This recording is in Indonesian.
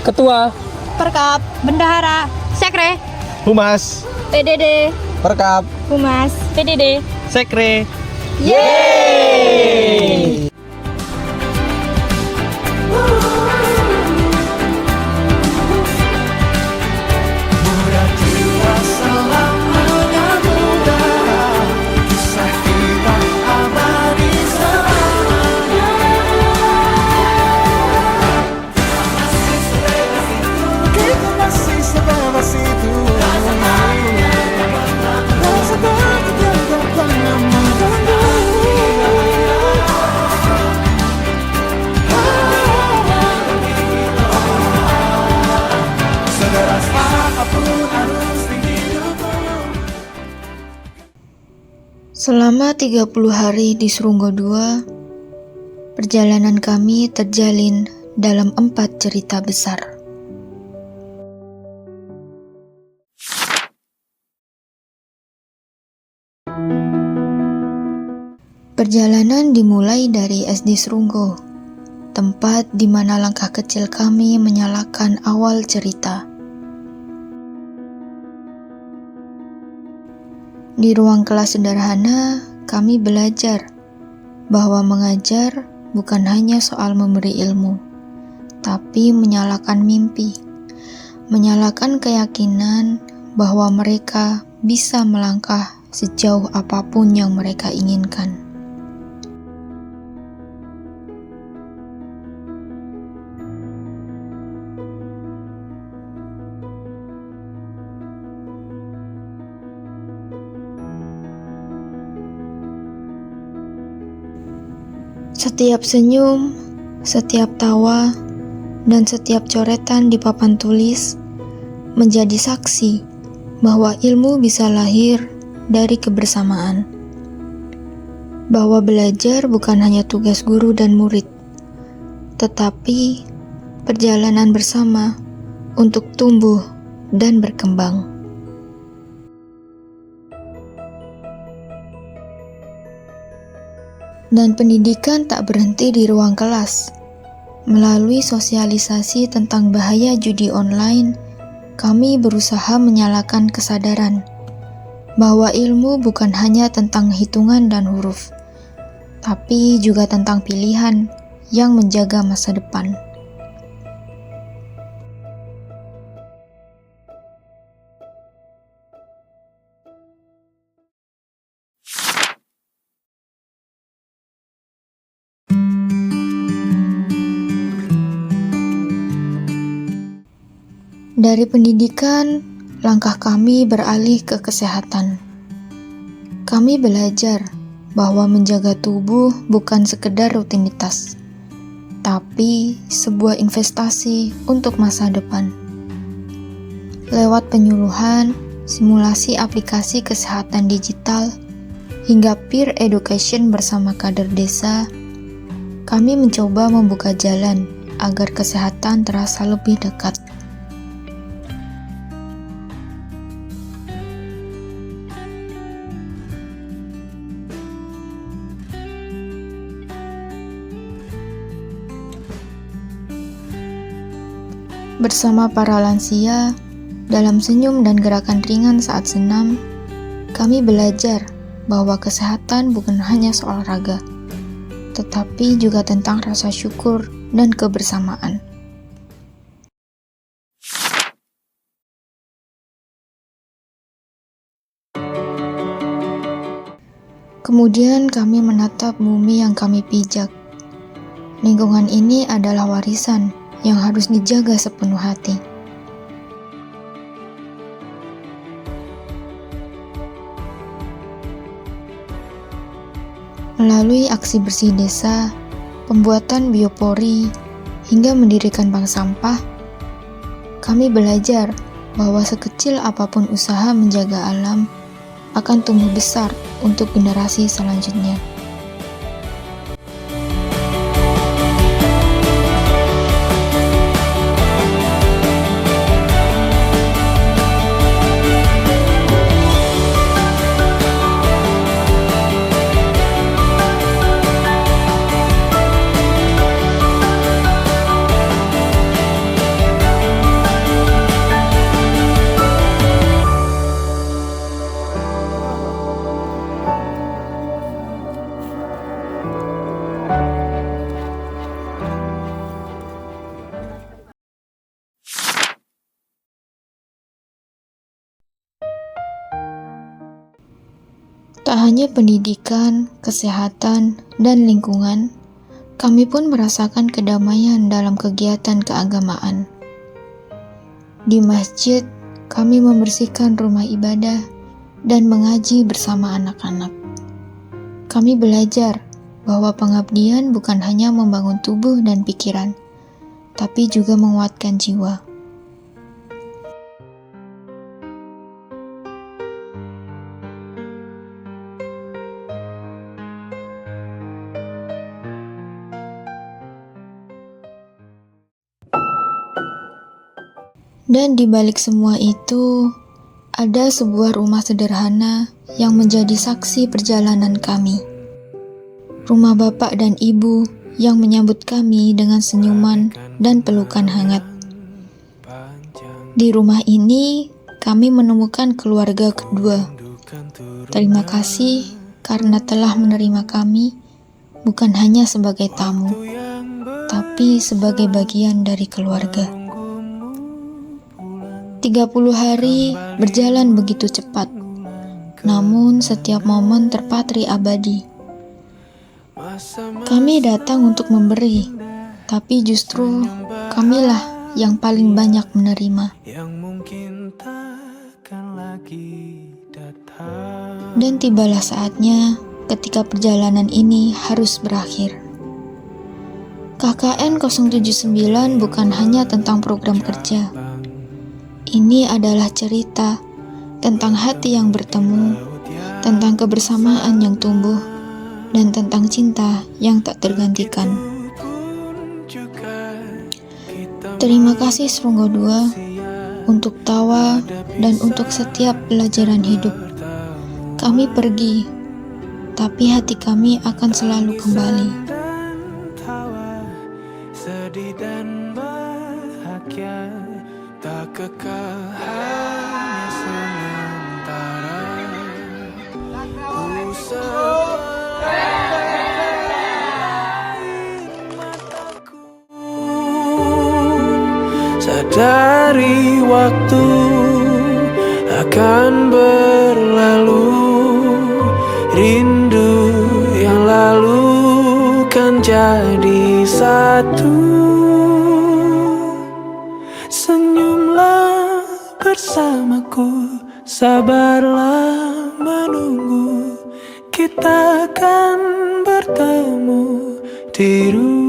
Ketua, Perkap, Bendahara, Sekre, Humas, PDD, Perkap, Humas, PDD. Sekre. Yeay! Selama 30 hari di Serunggo 2, perjalanan kami terjalin dalam 4 cerita besar. Perjalanan dimulai dari SD Serunggo, tempat di mana langkah kecil kami menyalakan awal cerita. Di ruang kelas sederhana, kami belajar bahwa mengajar bukan hanya soal memberi ilmu, tapi menyalakan mimpi, menyalakan keyakinan bahwa mereka bisa melangkah sejauh apapun yang mereka inginkan. Setiap senyum, setiap tawa, dan setiap coretan di papan tulis menjadi saksi bahwa ilmu bisa lahir dari kebersamaan. Bahwa belajar bukan hanya tugas guru dan murid, tetapi perjalanan bersama untuk tumbuh dan berkembang. Dan pendidikan tak berhenti di ruang kelas. Melalui sosialisasi tentang bahaya judi online, kami berusaha menyalakan kesadaran bahwa ilmu bukan hanya tentang hitungan dan huruf, tapi juga tentang pilihan yang menjaga masa depan. Dari pendidikan, langkah kami beralih ke kesehatan. Kami belajar bahwa menjaga tubuh bukan sekedar rutinitas, tapi sebuah investasi untuk masa depan. Lewat penyuluhan, simulasi aplikasi kesehatan digital, hingga peer education bersama kader desa, kami mencoba membuka jalan agar kesehatan terasa lebih dekat. Bersama para lansia, dalam senyum dan gerakan ringan saat senam, kami belajar bahwa kesehatan bukan hanya soal raga, tetapi juga tentang rasa syukur dan kebersamaan. Kemudian kami menatap bumi yang kami pijak. Lingkungan ini adalah warisan yang harus dijaga sepenuh hati. Melalui aksi bersih desa, pembuatan biopori, hingga mendirikan bank sampah, kami belajar bahwa sekecil apapun usaha menjaga alam akan tumbuh besar untuk generasi selanjutnya. Tak hanya pendidikan, kesehatan, dan lingkungan, kami pun merasakan kedamaian dalam kegiatan keagamaan. Di masjid, kami membersihkan rumah ibadah dan mengaji bersama anak-anak. Kami belajar bahwa pengabdian bukan hanya membangun tubuh dan pikiran, tapi juga menguatkan jiwa. Dan di balik semua itu, ada sebuah rumah sederhana yang menjadi saksi perjalanan kami. Rumah bapak dan ibu yang menyambut kami dengan senyuman dan pelukan hangat. Di rumah ini, kami menemukan keluarga kedua. Terima kasih karena telah menerima kami, bukan hanya sebagai tamu, tapi sebagai bagian dari keluarga. 30 hari berjalan begitu cepat, namun setiap momen terpatri abadi. Kami datang untuk memberi, tapi justru kamilah yang paling banyak menerima. Dan tibalah saatnya ketika perjalanan ini harus berakhir. KKN 079 bukan hanya tentang program kerja. Ini adalah cerita tentang hati yang bertemu, tentang kebersamaan yang tumbuh, dan tentang cinta yang tak tergantikan. Terima kasih Serunggo 2 untuk tawa dan untuk setiap pelajaran hidup. Kami pergi, tapi hati kami akan selalu kembali. Sedih dan bahagia tak kekal, hanya sementara. Sadari waktu akan berlalu, rindu yang lalu kan jadi satu. Senyumlah bersamaku, sabarlah menunggu, kita akan bertemu di rumah.